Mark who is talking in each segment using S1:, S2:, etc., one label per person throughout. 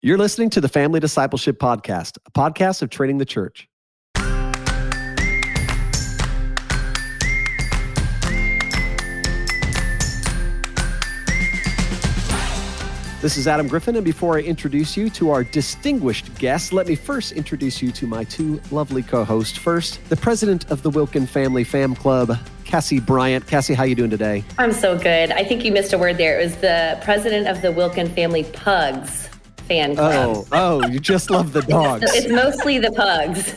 S1: You're listening to the Family Discipleship Podcast, a podcast of Training the Church. This is Adam Griffin, and before I introduce you to our distinguished guest, let me first introduce you to my two lovely co-hosts. First, the president of the Wilkin Family Fam Club, Cassie Bryant. Cassie, how you doing today?
S2: I'm so good. I think you missed a word there. It was the president of the Wilkin Family Pugs fan club.
S1: Oh, you just love the dogs.
S2: It's mostly the pugs.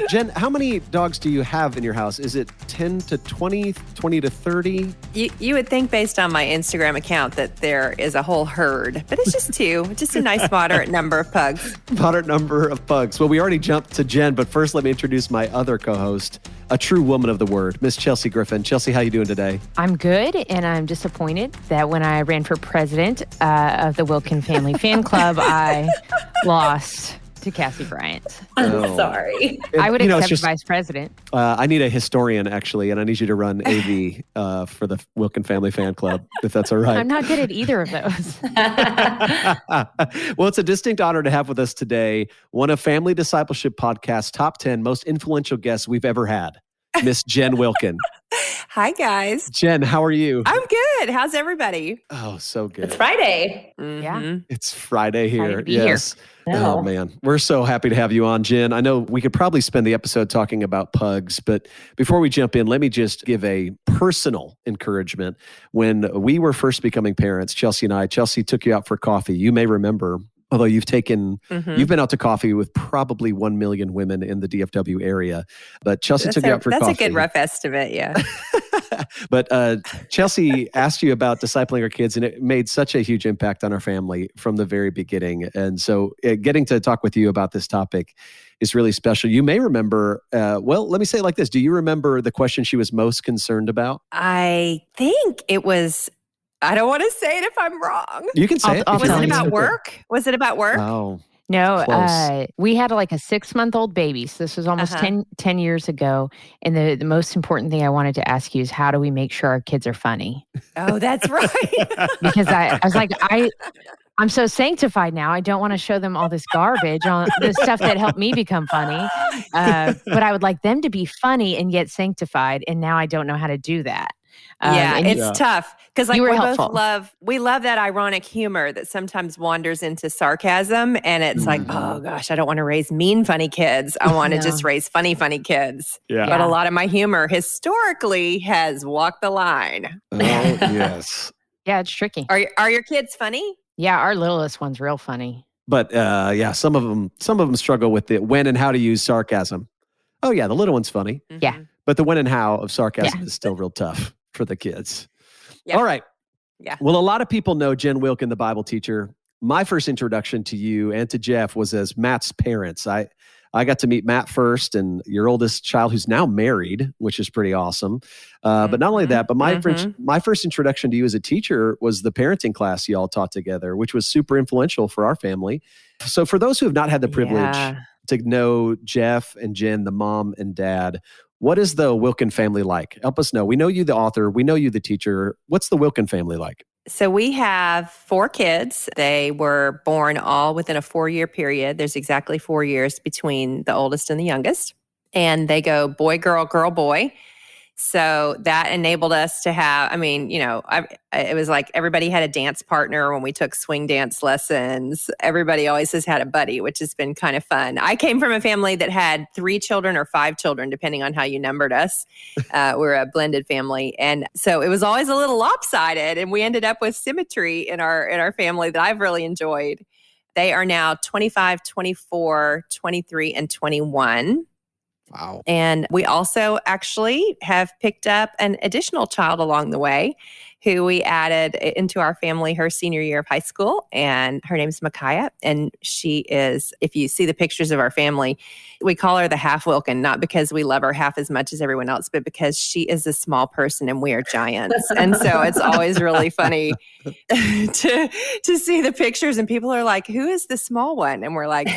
S1: Jen, how many dogs do you have in your house? Is it 10 to 20, 20 to 30?
S3: You would think based on my Instagram account that there is a whole herd, but it's just two. Just a nice moderate number of pugs.
S1: Moderate number of pugs. Well, we already jumped to Jen, but first let me introduce my other co-host, a true woman of the word, Miss Chelsea Griffin. Chelsea, how you doing today?
S4: I'm good, and I'm disappointed that when I ran for president of the Wilkin Family Fan Club, I lost to Cassie Bryant.
S2: I'm sorry.
S4: I would accept vice president.
S1: I need a historian, actually, and I need you to run AV for the Wilkin Family Fan Club, if that's all right.
S4: I'm not good at either of those.
S1: Well, it's a distinct honor to have with us today one of Family Discipleship Podcast's top 10 most influential guests we've ever had, Miss Jen Wilkin.
S3: Hi, guys.
S1: Jen, how are you?
S3: I'm good. How's everybody?
S1: Oh, so good.
S2: It's Friday.
S3: Mm-hmm.
S4: Yeah.
S1: It's Friday here.
S4: Friday to be
S1: Yes.
S4: here.
S2: No.
S1: Oh, man. We're so happy to have you on, Jen. I know we could probably spend the episode talking about pugs, but before we jump in, let me just give a personal encouragement. When we were first becoming parents, Chelsea took you out for coffee. You may remember, although you've been out to coffee with probably 1 million women in the DFW area, but Chelsea took you out for coffee.
S3: That's a good rough estimate, yeah.
S1: But Chelsea asked you about discipling our kids, and it made such a huge impact on our family from the very beginning. And so getting to talk with you about this topic is really special. You may remember, well, let me say it like this. Do you remember the question she was most concerned about?
S3: I think it was, I don't want to say it if I'm wrong.
S1: You can say it.
S4: I'll
S3: Was
S4: tell
S3: it
S4: you.
S3: about work? Was it about work?
S1: Oh,
S4: No,
S1: Close.
S4: we had like a 6-month-old baby. So this was almost 10 years ago. And the most important thing I wanted to ask you is how do we make sure our kids are funny?
S3: Oh, that's right.
S4: Because I was like, I'm so sanctified now. I don't want to show them all this garbage on the stuff that helped me become funny. But I would like them to be funny and yet sanctified. And now I don't know how to do that.
S3: It's tough because like
S4: You were
S3: we
S4: helpful.
S3: both love that ironic humor that sometimes wanders into sarcasm, and it's like, oh gosh, I don't want to raise mean, funny kids. I want to
S4: No.
S3: just raise funny kids.
S1: Yeah.
S3: But a lot of my humor historically has walked the line.
S1: oh yes.
S4: Yeah, it's tricky.
S3: Are your kids funny?
S4: Yeah, our littlest one's real funny.
S1: But yeah, some of them struggle with the when and how to use sarcasm. Oh yeah, the little one's funny.
S4: Yeah.
S1: But the when and how of sarcasm is still real tough for the kids.
S3: Yeah.
S1: All right.
S3: Yeah.
S1: Well, a lot of people know Jen Wilkin, the Bible teacher. My first introduction to you and to Jeff was as Matt's parents. I got to meet Matt first, and your oldest child who's now married, which is pretty awesome. But not only that, but my first introduction to you as a teacher was the parenting class you all taught together, which was super influential for our family. So for those who have not had the privilege to know Jeff and Jen, the mom and dad, what is the Wilkin family like? Help us know. We know you, the author. We know you, the teacher. What's the Wilkin family like?
S3: So we have 4 kids. They were born all within a 4-year period. There's exactly 4 years between the oldest and the youngest. And they go boy, girl, girl, boy. So that enabled us to have, it was like everybody had a dance partner when we took swing dance lessons. Everybody always has had a buddy, which has been kind of fun. I came from a family that had 3 children or 5 children, depending on how you numbered us. We're a blended family. And so it was always a little lopsided, and we ended up with symmetry in our family that I've really enjoyed. They are now 25, 24, 23, and 21.
S1: Wow.
S3: And we also actually have picked up an additional child along the way who we added into our family her senior year of high school. And her name is Micaiah. And she is, if you see the pictures of our family, we call her the half Wilkin, not because we love her half as much as everyone else, but because she is a small person and we are giants. And so it's always really funny to see the pictures and people are like, who is the small one? And we're like,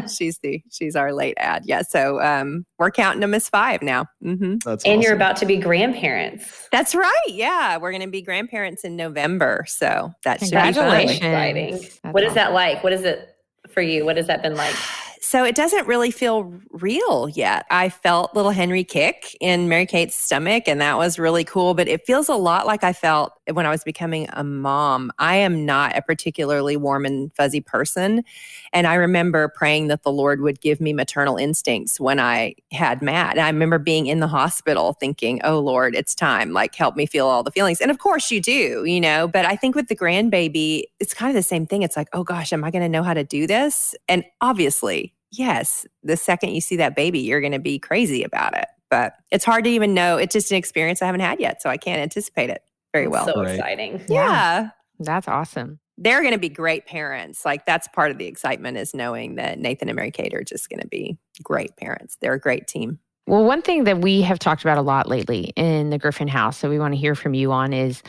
S3: she's our late ad. Yeah. So we're counting them as 5 now.
S1: That's
S2: And you're
S1: awesome.
S2: about to be grandparents.
S3: That's right. Yeah. We're going to be grandparents in November. So that should be fun.
S4: Congratulations.
S2: Exciting.
S4: That's
S2: What is that
S4: awesome.
S2: like? What is it for you? What has that been like?
S3: So it doesn't really feel real yet. I felt little Henry kick in Mary Kate's stomach, and that was really cool. But it feels a lot like I felt when I was becoming a mom. I am not a particularly warm and fuzzy person. And I remember praying that the Lord would give me maternal instincts when I had Matt. And I remember being in the hospital thinking, oh, Lord, it's time. Like, help me feel all the feelings. And of course you do, but I think with the grandbaby, it's kind of the same thing. It's like, oh gosh, am I going to know how to do this? And obviously, yes, the second you see that baby, you're going to be crazy about it. But it's hard to even know. It's just an experience I haven't had yet, so I can't anticipate it very well.
S2: So
S1: Right.
S2: exciting.
S3: Yeah.
S4: That's awesome.
S3: They're going to be great parents. Like, that's part of the excitement, is knowing that Nathan and Mary Kate are just going to be great parents. They're a great team.
S4: Well, one thing that we have talked about a lot lately in the Griffin house, so we want to hear from you on, is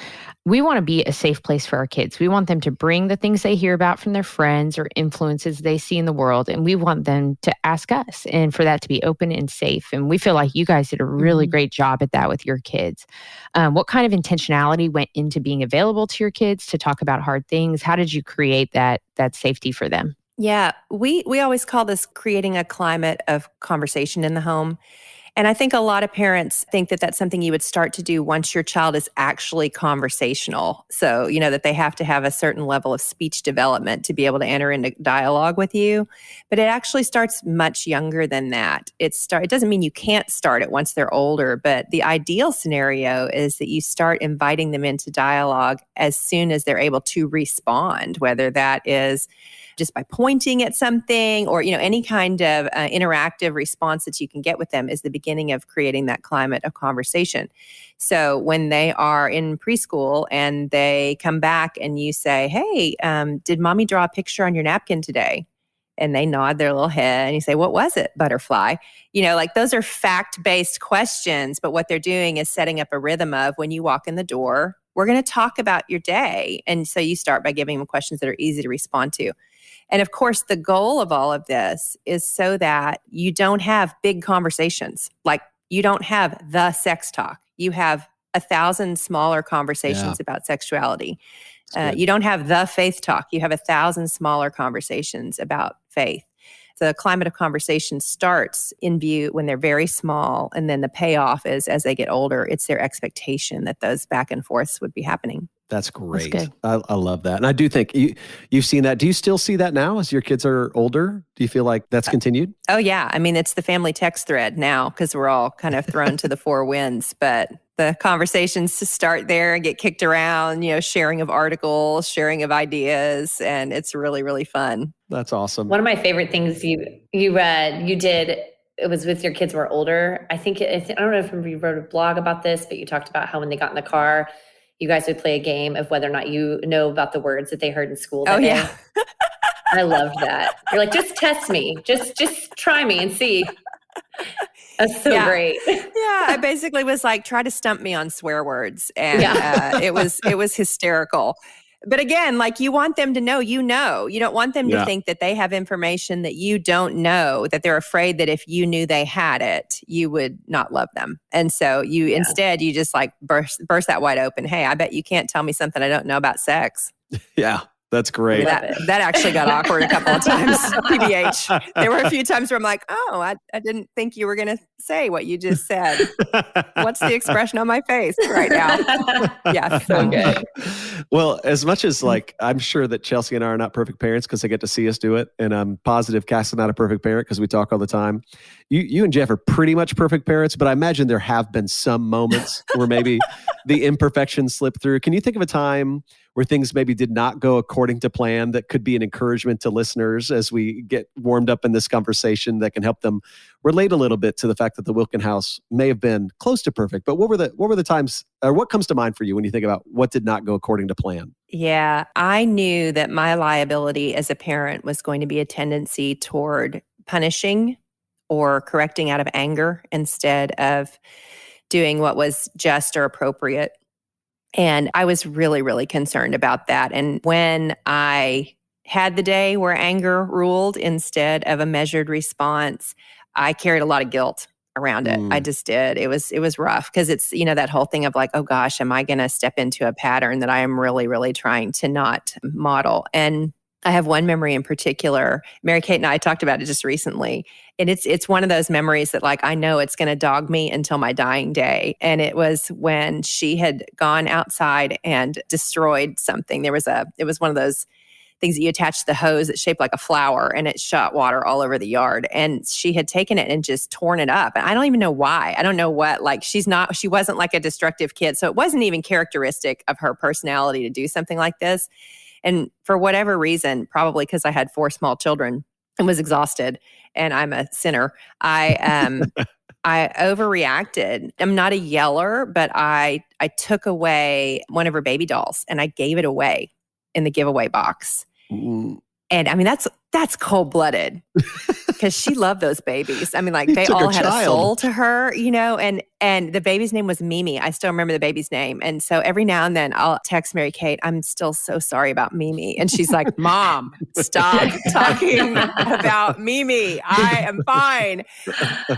S4: we want to be a safe place for our kids. We want them to bring the things they hear about from their friends or influences they see in the world, and we want them to ask us, and for that to be open and safe. And we feel like you guys did a really great job at that with your kids. What kind of intentionality went into being available to your kids to talk about hard things? How did you create that safety for them?
S3: Yeah, we always call this creating a climate of conversation in the home. And I think a lot of parents think that that's something you would start to do once your child is actually conversational. So, that they have to have a certain level of speech development to be able to enter into dialogue with you. But it actually starts much younger than that. It doesn't mean you can't start it once they're older, but the ideal scenario is that you start inviting them into dialogue as soon as they're able to respond, whether that is just by pointing at something or, any kind of interactive response that you can get with them is the beginning of creating that climate of conversation. So when they are in preschool and they come back and you say, hey, did mommy draw a picture on your napkin today? And they nod their little head and you say, what was it, butterfly? Those are fact-based questions, but what they're doing is setting up a rhythm of, when you walk in the door, we're going to talk about your day. And so you start by giving them questions that are easy to respond to. And of course, the goal of all of this is so that you don't have big conversations. Like, you don't have the sex talk. You have 1,000 smaller conversations about sexuality. You don't have the faith talk. You have 1,000 smaller conversations about faith. The climate of conversation starts in view when they're very small, and then the payoff is as they get older, it's their expectation that those back and forths would be happening.
S1: That's great.
S4: That's good.
S1: I love that. And I do think you've seen that. Do you still see that now as your kids are older? Do you feel like that's continued?
S3: Oh, yeah. I mean, it's the family text thread now because we're all kind of thrown to the four winds. But the conversations to start there and get kicked around, sharing of articles, sharing of ideas. And it's really, really fun.
S1: That's awesome.
S2: One of my favorite things you did, it was with your kids were older. I don't know if you wrote a blog about this, but you talked about how when they got in the car, you guys would play a game of whether or not you know about the words that they heard in school that day.
S3: Yeah.
S2: I loved that. You're like, just test me. Just try me and see. That's so great.
S3: Yeah. I basically was like, try to stump me on swear words. And it was hysterical. But again, like, you want them to know, you don't want them to think that they have information that you don't know, that they're afraid that if you knew they had it, you would not love them. And so instead, you just like burst that wide open. Hey, I bet you can't tell me something I don't know about sex.
S1: Yeah. That's great.
S3: That actually got awkward a couple of times. PBH. There were a few times where I'm like, oh, I didn't think you were going to say what you just said. What's the expression on my face right now? Yeah, so good.
S1: Well, as much as I'm sure that Chelsea and I are not perfect parents because they get to see us do it. And I'm positive Cass is not a perfect parent because we talk all the time. You and Jeff are pretty much perfect parents, but I imagine there have been some moments where maybe the imperfections slip through. Can you think of a time where things maybe did not go according to plan that could be an encouragement to listeners as we get warmed up in this conversation that can help them relate a little bit to the fact that the Wilkin house may have been close to perfect? But what were the times, or what comes to mind for you when you think about what did not go according to plan?
S3: Yeah, I knew that my liability as a parent was going to be a tendency toward punishing or correcting out of anger instead of doing what was just or appropriate. And I was really, really concerned about that. And when I had the day where anger ruled instead of a measured response, I carried a lot of guilt. around it. I just did. It was rough because it's, that whole thing of like, oh gosh, am I going to step into a pattern that I am really, really trying to not model? And I have one memory in particular. Mary Kate and I talked about it just recently. And it's one of those memories that like, I know it's going to dog me until my dying day. And it was when she had gone outside and destroyed something. It was one of those things that you attach to the hose that's shaped like a flower, and it shot water all over the yard. And she had taken it and just torn it up. And I don't even know why. I don't know what, like she wasn't like a destructive kid. So it wasn't even characteristic of her personality to do something like this. And for whatever reason, probably because I had 4 small children and was exhausted, and I'm a sinner, I overreacted. I'm not a yeller, but I took away one of her baby dolls and I gave it away in the giveaway box.
S1: Mm.
S3: And I mean, that's cold-blooded because she loved those babies. I mean, like they all had a soul to her, and the baby's name was Mimi. I still remember the baby's name. And so every now and then I'll text Mary Kate, I'm still so sorry about Mimi. And she's like, Mom, stop talking about Mimi. I am fine.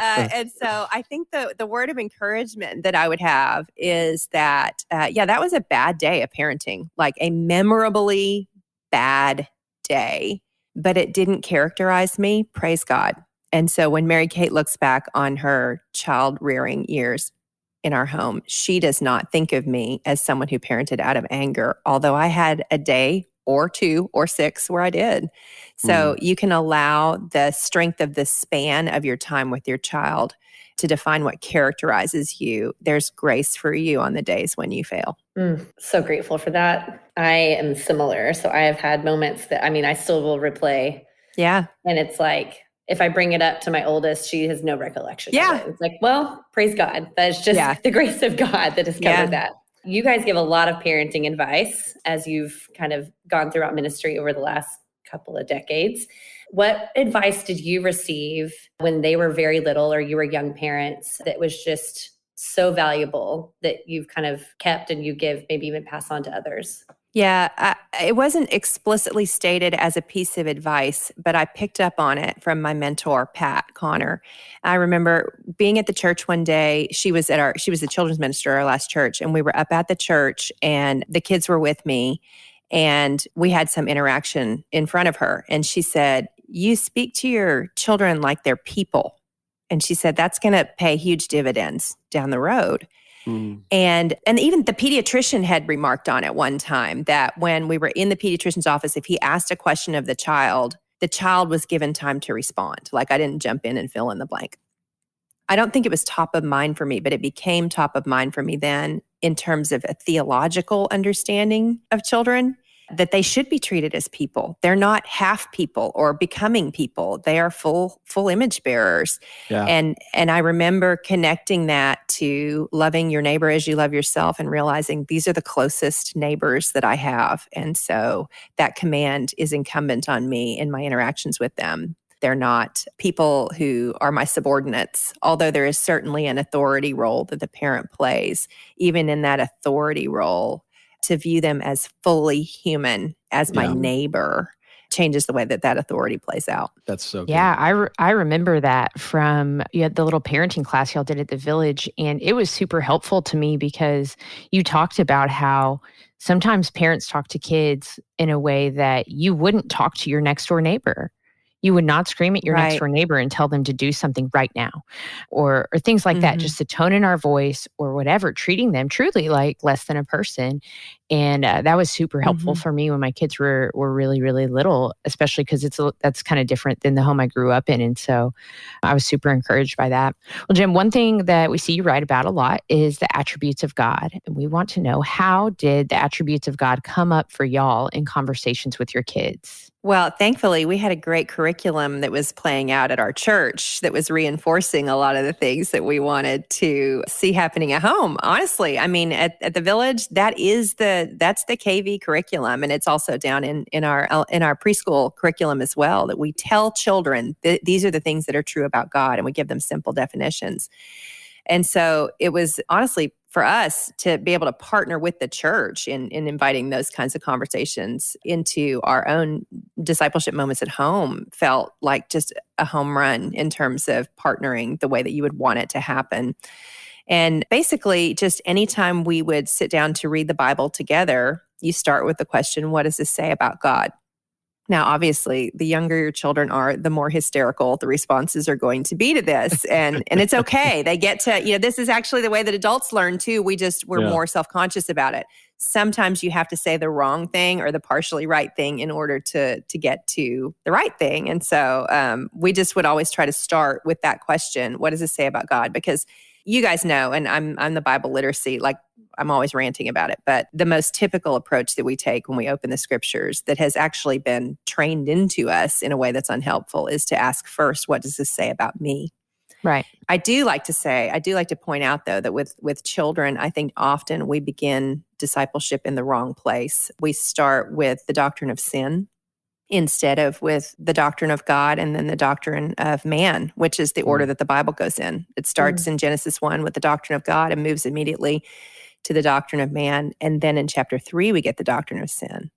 S3: And so I think the word of encouragement that I would have is that, that was a bad day of parenting, like a memorably bad day, but it didn't characterize me. Praise God. And so when Mary Kate looks back on her child rearing years in our home, she does not think of me as someone who parented out of anger, although I had a day or 2 or 6 where I did. So you can allow the strength of the span of your time with your child to define what characterizes you. There's grace for you on the days when you fail.
S2: So grateful for that. I am similar. So I have had moments that, I still will replay.
S3: Yeah.
S2: And it's like, if I bring it up to my oldest, she has no recollection of it. It's like, well, praise God. That's just the grace of God that has covered that. You guys give a lot of parenting advice as you've kind of gone throughout ministry over the last couple of decades. What advice did you receive when they were very little or you were young parents that was just so valuable that you've kind of kept and you give, maybe even pass on to others?
S3: Yeah, it wasn't explicitly stated as a piece of advice, but I picked up on it from my mentor, Pat Connor. I remember being at the church one day. She was the children's minister at our last church, and we were up at the church, and the kids were with me, and we had some interaction in front of her. And she said, "You speak to your children like they're people." And she said, "That's going to pay huge dividends down the road." And even the pediatrician had remarked on it one time that when we were in the pediatrician's office, if he asked a question of the child was given time to respond. Like I didn't jump in and fill in the blank. I don't think it was top of mind for me, but it became top of mind for me then in terms of a theological understanding of children, that they should be treated as people. They're not half people or becoming people. They are full image bearers. Yeah. And I remember connecting that to loving your neighbor as you love yourself and realizing these are the closest neighbors that I have. And so that command is incumbent on me in my interactions with them. They're not people who are my subordinates, although there is certainly an authority role that the parent plays. Even in that authority role, to view them as fully human, as my neighbor, changes the way that authority plays out.
S1: That's so good.
S4: Yeah, I remember that from the little parenting class y'all did at the Village, and it was super helpful to me because you talked about how sometimes parents talk to kids in a way that you wouldn't talk to your next door neighbor. You would not scream at your next door neighbor and tell them to do something right now or things like that. Just the tone in our voice or whatever, treating them truly like less than a person. And that was super helpful for me when my kids were really, really little, especially because that's kind of different than the home I grew up in. And so I was super encouraged by that. Well, Jen, one thing that we see you write about a lot is the attributes of God. And we want to know, how did the attributes of God come up for y'all in conversations with your kids?
S3: Well, thankfully, we had a great curriculum that was playing out at our church that was reinforcing a lot of the things that we wanted to see happening at home. Honestly, I mean, at the Village, that's the KV curriculum, and it's also down in our preschool curriculum as well. That we tell children these are the things that are true about God, and we give them simple definitions. And so it was honestly for us to be able to partner with the church in inviting those kinds of conversations into our own discipleship moments at home felt like just a home run in terms of partnering the way that you would want it to happen. And basically, just anytime we would sit down to read the Bible together, you start with the question, what does this say about God? Now, obviously, the younger your children are, the more hysterical the responses are going to be to this. And it's okay. They get to, this is actually the way that adults learn too. We're more self-conscious about it. Sometimes you have to say the wrong thing or the partially right thing in order to get to the right thing. And so we just would always try to start with that question, what does this say about God? Because you guys know, and I'm the Bible literacy, like I'm always ranting about it, but the most typical approach that we take when we open the scriptures that has actually been trained into us in a way that's unhelpful is to ask first, what does this say about me?
S4: Right.
S3: I do like to point out though, that with children, I think often we begin discipleship in the wrong place. We start with the doctrine of sin instead of with the doctrine of God and then the doctrine of man, which is the order that the Bible goes in. It starts in Genesis 1 with the doctrine of God and moves immediately to the doctrine of man. And then in chapter 3, we get the doctrine of sin.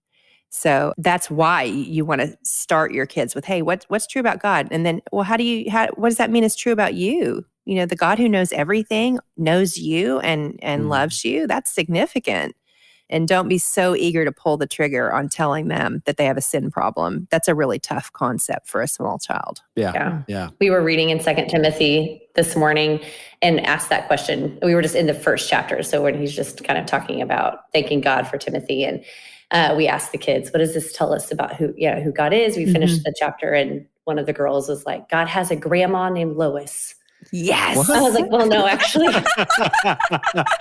S3: So that's why you want to start your kids with, hey, what's true about God? And then, well, what does that mean is true about you? The God who knows everything knows you and loves you. That's significant. And don't be so eager to pull the trigger on telling them that they have a sin problem. That's a really tough concept for a small child.
S1: Yeah.
S2: We were reading in 2 Timothy this morning and asked that question. We were just in the first chapter. So when he's just kind of talking about thanking God for Timothy, and we asked the kids, what does this tell us about who God is? We finished the chapter and one of the girls was like, God has a grandma named Lois.
S3: Yes.
S2: What? I was like, well, no, actually,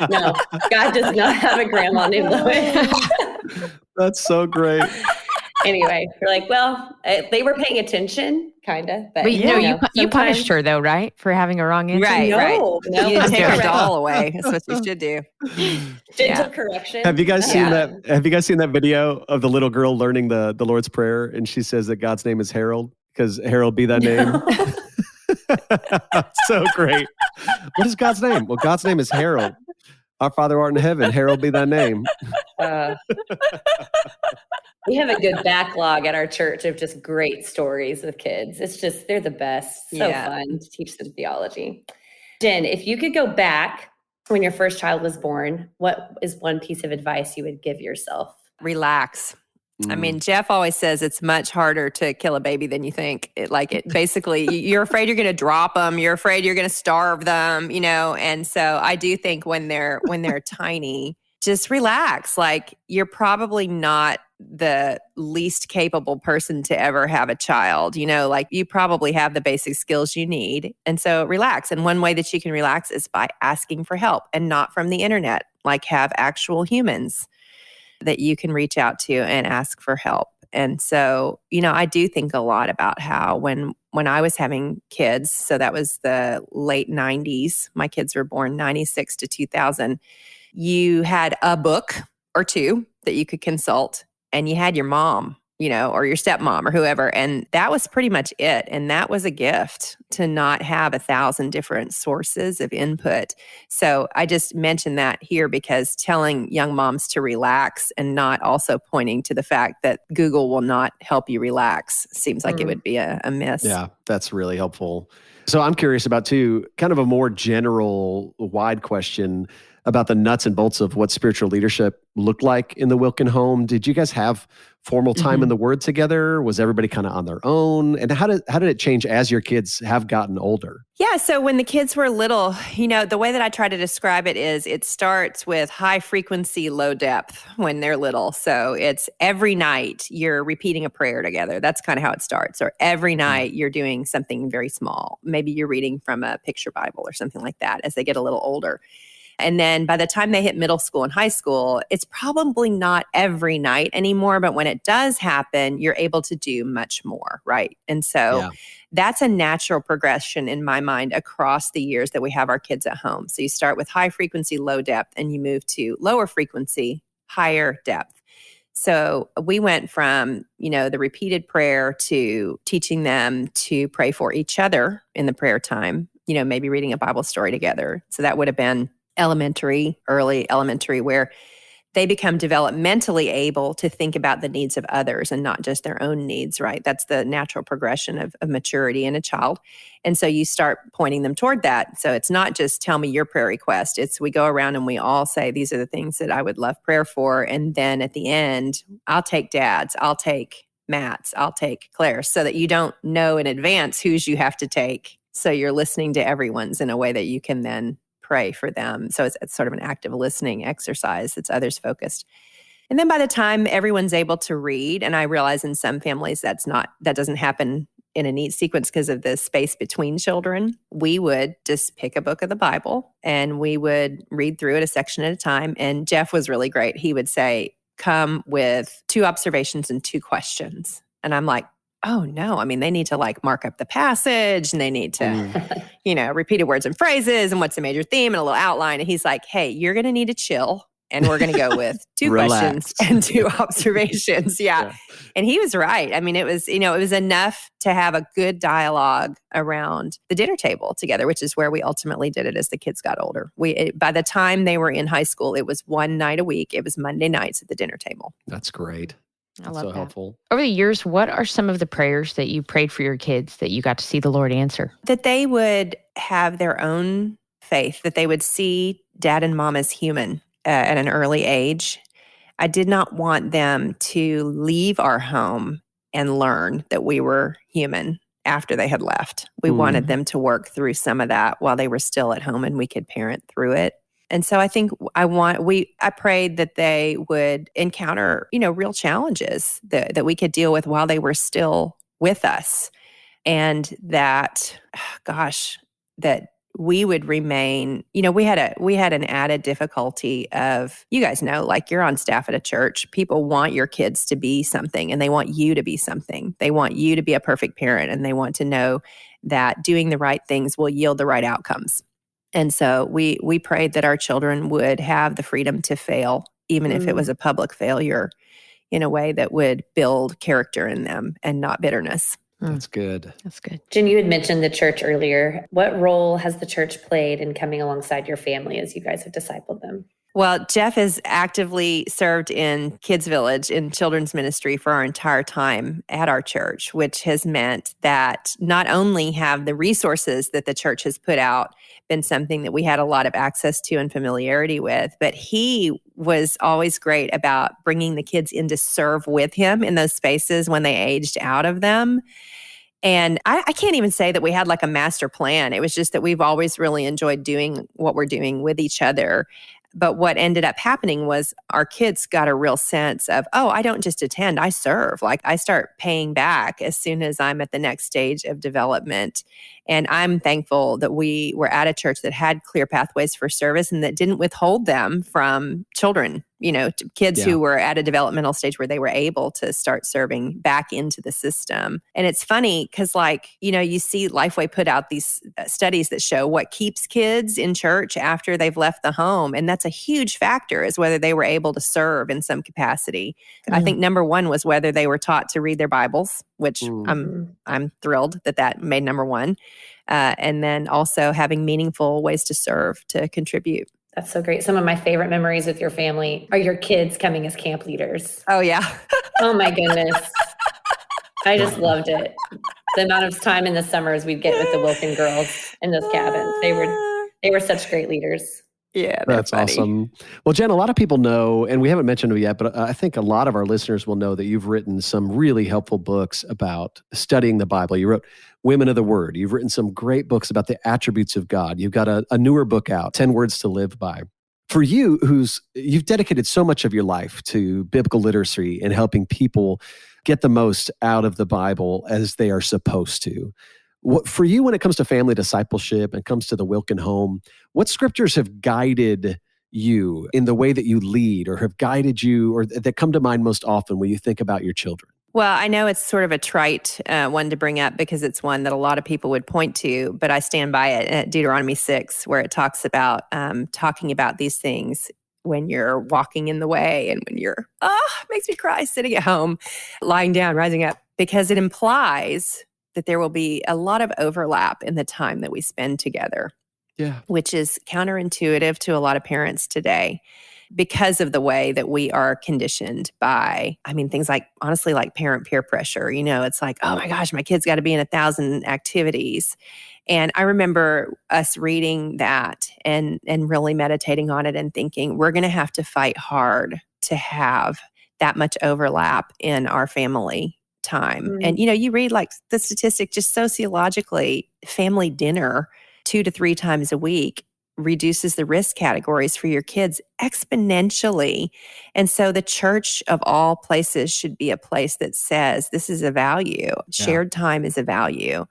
S2: no, God does not have a grandma named Lois.
S1: That's so great.
S2: Anyway, we're like, well, they were paying attention, kind of. But
S4: you punished her though, right? For having a wrong answer?
S3: Right,
S2: No.
S3: You take her doll away. That's what you should do.
S2: Gentle correction.
S1: Have you guys seen that? Have you guys seen that video of the little girl learning the Lord's Prayer? And she says that God's name is Harold because Harold be thy name. So great. What is God's name? Well, God's name is Harold. Our Father art in heaven, Harold be thy name.
S2: We have a good backlog at our church of just great stories with kids. It's just, they're the best. So fun to teach them theology. Jen, if you could go back when your first child was born, what is one piece of advice you would give yourself?
S3: Relax. I mean, Jeff always says it's much harder to kill a baby than you think. Basically, you're afraid you're going to drop them. You're afraid you're going to starve them, And so I do think when they're tiny, just relax. Like you're probably not the least capable person to ever have a child, like you probably have the basic skills you need. And so relax. And one way that you can relax is by asking for help and not from the internet, like have actual humans that you can reach out to and ask for help. And so, I do think a lot about how when I was having kids, so that was the late 90s, my kids were born 96 to 2000, you had a book or two that you could consult and you had your mom, or your stepmom or whoever. And that was pretty much it. And that was a gift to not have 1,000 different sources of input. So I just mentioned that here because telling young moms to relax and not also pointing to the fact that Google will not help you relax seems like it would be a miss.
S1: Yeah, that's really helpful. So I'm curious about too, kind of a more general, wide question about the nuts and bolts of what spiritual leadership looked like in the Wilkin home. Did you guys have formal time in the Word together? Was everybody kind of on their own? And how did it change as your kids have gotten older?
S3: Yeah, so when the kids were little, the way that I try to describe it is it starts with high frequency, low depth when they're little. So it's every night you're repeating a prayer together. That's kind of how it starts. Or every night you're doing something very small. Maybe you're reading from a picture Bible or something like that as they get a little older. And then by the time they hit middle school and high school, it's probably not every night anymore. But when it does happen, you're able to do much more, right? And so that's a natural progression in my mind across the years that we have our kids at home. So you start with high frequency, low depth, and you move to lower frequency, higher depth. So we went from, the repeated prayer to teaching them to pray for each other in the prayer time. maybe reading a Bible story together. So that would have been early elementary, where they become developmentally able to think about the needs of others and not just their own needs, right? That's the natural progression of maturity in a child. And so you start pointing them toward that. So it's not just tell me your prayer request. It's we go around and we all say, these are the things that I would love prayer for. And then at the end, I'll take Dad's, I'll take Matt's, I'll take Claire's, so that you don't know in advance whose you have to take. So you're listening to everyone's in a way that you can then pray for them. So it's sort of an active listening exercise that's others focused. And then by the time everyone's able to read, and I realize in some families that doesn't happen in a neat sequence because of the space between children, we would just pick a book of the Bible and we would read through it a section at a time. And Jeff was really great. He would say, come with 2 observations and 2 questions. And I'm like, oh no, I mean, they need to mark up the passage and they need to, repeated words and phrases and what's the major theme and a little outline. And he's like, hey, you're going to need to chill. And we're going to go with 2 questions and 2 observations. Yeah. And he was right. I mean, it was enough to have a good dialogue around the dinner table together, which is where we ultimately did it as the kids got older. By the time they were in high school, it was 1 night a week. It was Monday nights at the dinner table.
S1: That's great.
S4: I
S1: That's
S4: love
S1: so
S4: that.
S1: helpful.
S4: Over the years, what are some of the prayers that you prayed for your kids that you got to see the Lord answer?
S3: That they would have their own faith, that they would see Dad and Mom as human at an early age. I did not want them to leave our home and learn that we were human after they had left. We wanted them to work through some of that while they were still at home and we could parent through it. And so I think I prayed that they would encounter, real challenges that we could deal with while they were still with us. And that, that we would remain, we had an added difficulty of, you guys know, you're on staff at a church, people want your kids to be something and they want you to be something. They want you to be a perfect parent and they want to know that doing the right things will yield the right outcomes. And so we prayed that our children would have the freedom to fail, even if it was a public failure, in a way that would build character in them and not bitterness.
S1: That's good.
S4: That's good.
S2: Jen, you had mentioned the church earlier. What role has the church played in coming alongside your family as you guys have discipled them?
S3: Well, Jeff has actively served in Kids Village in children's ministry for our entire time at our church, which has meant that not only have the resources that the church has put out been something that we had a lot of access to and familiarity with, but he was always great about bringing the kids in to serve with him in those spaces when they aged out of them. And I can't even say that we had a master plan. It was just that we've always really enjoyed doing what we're doing with each other. But what ended up happening was our kids got a real sense of, oh, I don't just attend, I serve. I start paying back as soon as I'm at the next stage of development. And I'm thankful that we were at a church that had clear pathways for service and that didn't withhold them from children, kids who were at a developmental stage where they were able to start serving back into the system. And it's funny because you see Lifeway put out these studies that show what keeps kids in church after they've left the home. And that's a huge factor, is whether they were able to serve in some capacity. I think number 1 was whether they were taught to read their Bibles, which I'm thrilled that made number 1. And then also having meaningful ways to serve, to contribute.
S2: That's so great. Some of my favorite memories with your family are your kids coming as camp leaders.
S3: Oh, yeah.
S2: Oh, my goodness. I just loved it. The amount of time in the summers we'd get with the Wilkin girls in those cabins. They were such great leaders.
S3: Yeah,
S1: that's
S3: funny.
S1: Awesome. Well, Jen, a lot of people know, and we haven't mentioned it yet, but I think a lot of our listeners will know that you've written some really helpful books about studying the Bible. You wrote Women of the Word. You've written some great books about the attributes of God. You've got a newer book out, 10 Words to Live By. For you, you've dedicated so much of your life to biblical literacy and helping people get the most out of the Bible as they are supposed to. For you, when it comes to family discipleship and comes to the Wilkin Home, what scriptures have guided you in the way that you lead, or have guided you, or that come to mind most often when you think about your children?
S3: Well, I know it's sort of a trite one to bring up because it's one that a lot of people would point to, but I stand by it at Deuteronomy 6, where it talks about talking about these things when you're walking in the way and when you're, it makes me cry, sitting at home, lying down, rising up, because it implies that there will be a lot of overlap in the time that we spend together.
S1: Yeah.
S3: Which is counterintuitive to a lot of parents today because of the way that we are conditioned by, things like, honestly, like parent peer pressure. It's like, oh my gosh, my kid's got to be in 1,000 activities. And I remember us reading that and really meditating on it and thinking, we're going to have to fight hard to have that much overlap in our family time.
S2: Mm.
S3: And, you read like the statistic, just sociologically, family dinner 2 to 3 times a week reduces the risk categories for your kids exponentially. And so the church of all places should be a place that says this is a value. Yeah. Shared time is a value.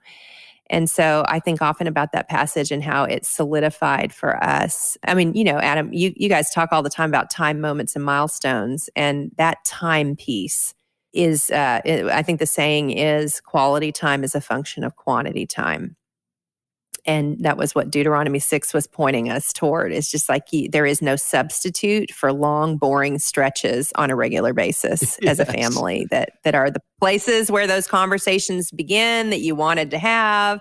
S3: And so I think often about that passage and how it's solidified for us. Adam, you guys talk all the time about time, moments, and milestones. And that time piece is, I think the saying is, quality time is a function of quantity time. And that was what Deuteronomy 6 was pointing us toward. It's just like there is no substitute for long, boring stretches on a regular basis as a family that are the places where those conversations begin that you wanted to have,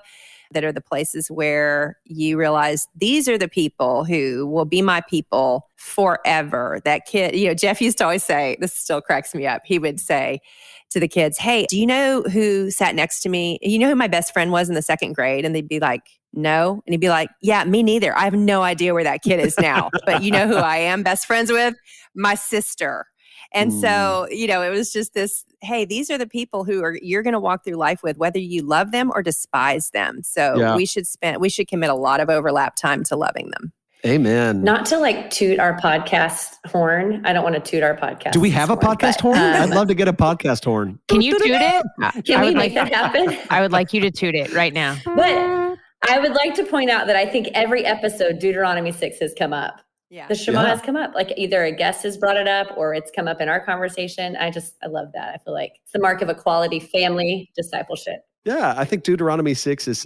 S3: that are the places where you realize these are the people who will be my people forever. That kid, Jeff used to always say, this still cracks me up. He would say to the kids, hey, do you know who sat next to me? You know who my best friend was in the 2nd grade? And they'd be like, no. And he'd be like, yeah, me neither. I have no idea where that kid is now. But you know who I am best friends with? My sister. And so, it was just this, hey, these are the people you're going to walk through life with, whether you love them or despise them. So we should commit a lot of overlap time to loving them.
S1: Amen.
S2: Not to like toot our podcast horn. I don't want to toot our podcast.
S1: Do we have a podcast horn? I'd love to get a podcast horn.
S4: Can you toot it?
S2: Can we make that happen?
S4: I would like you to toot it right now.
S2: But I would like to point out that I think every episode, Deuteronomy 6 has come up. Yeah. The Shema has come up. Like either a guest has brought it up or it's come up in our conversation. I love that. I feel like it's the mark of a quality family discipleship.
S1: Yeah, I think Deuteronomy 6 is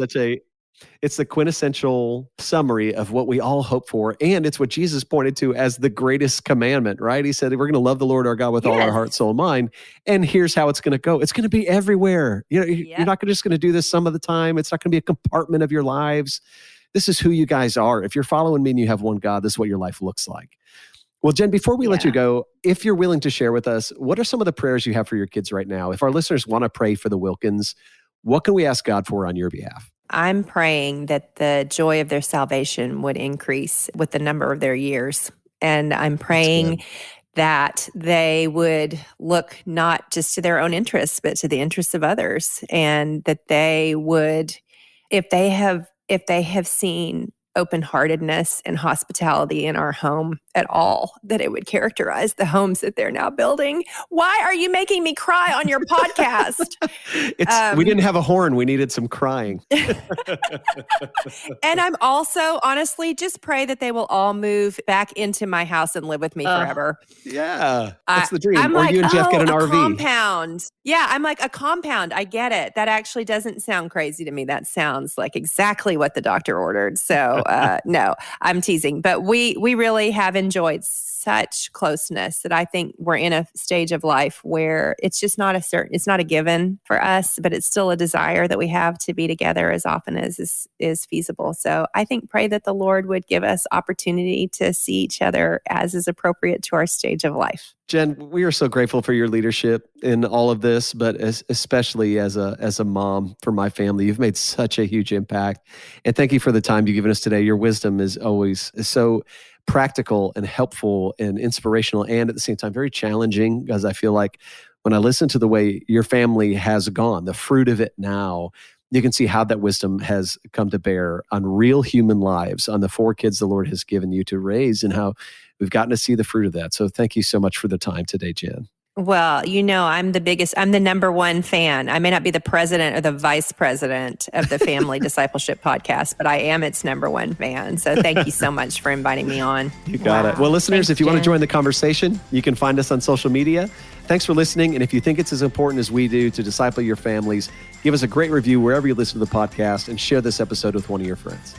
S1: it's the quintessential summary of what we all hope for. And it's what Jesus pointed to as the greatest commandment, right? He said, we're going to love the Lord our God with all our heart, soul, and mind. And here's how it's going to go. It's going to be everywhere. You're not just going to do this some of the time. It's not going to be a compartment of your lives. This is who you guys are. If you're following me and you have one God, this is what your life looks like. Well, Jen, before we let you go, if you're willing to share with us, what are some of the prayers you have for your kids right now? If our listeners want to pray for the Wilkins, what can we ask God for on your behalf?
S3: I'm praying that the joy of their salvation would increase with the number of their years. And I'm praying that they would look not just to their own interests, but to the interests of others. And that they would, if they have seen open-heartedness and hospitality in our home at all, that it would characterize the homes that they're now building. Why are you making me cry on your podcast?
S1: We didn't have a horn. We needed some crying.
S3: And I'm also, honestly, just pray that they will all move back into my house and live with me forever.
S1: Yeah, that's the dream.
S3: I'm
S1: or
S3: like,
S1: you and Jeff get an RV.
S3: Compound. Yeah, I'm like, a compound. I get it. That actually doesn't sound crazy to me. That sounds like exactly what the doctor ordered. So no, I'm teasing. But we really have enjoyed such closeness that I think we're in a stage of life where it's just not it's not a given for us, but it's still a desire that we have to be together as often as is feasible. So I think pray that the Lord would give us opportunity to see each other as is appropriate to our stage of life.
S1: Jen, we are so grateful for your leadership in all of this, but especially as a mom for my family. You've made such a huge impact. And thank you for the time you've given us today. Your wisdom is always so practical and helpful and inspirational, and at the same time, very challenging, because I feel like when I listen to the way your family has gone, the fruit of it now, you can see how that wisdom has come to bear on real human lives, on the 4 kids the Lord has given you to raise, and how we've gotten to see the fruit of that. So thank you so much for the time today, Jen.
S3: Well, I'm the number one fan. I may not be the president or the vice president of the Family Discipleship Podcast, but I am its number one fan. So thank you so much for inviting me on.
S1: You got it. Well, listeners, if you want to join the conversation, you can find us on social media. Thanks for listening. And if you think it's as important as we do to disciple your families, give us a great review wherever you listen to the podcast and share this episode with one of your friends.